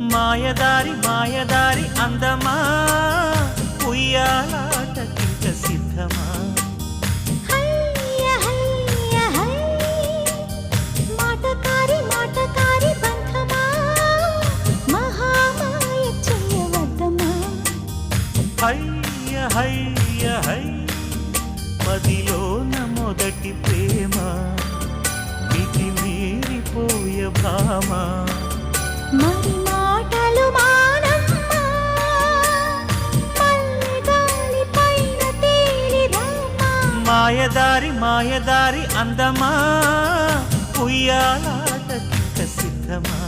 మాయదారి మాయదారి అందమా ఉయ్యాలాటకింక సిద్ధమా మాటకారి మాటకారి బంధమా మహామాయ చెయ్యవద్దమా హయ్య హయ్య హై మదిలోన మొదటి ప్రేమ మితి మీరిపోయ భామ మరి మాటలు మానమ్మా మల్లెగాలి పైన తేలి రామా మాయదారి మాయదారి అందమా ఉయ్యాలాటకింక సిద్ధమా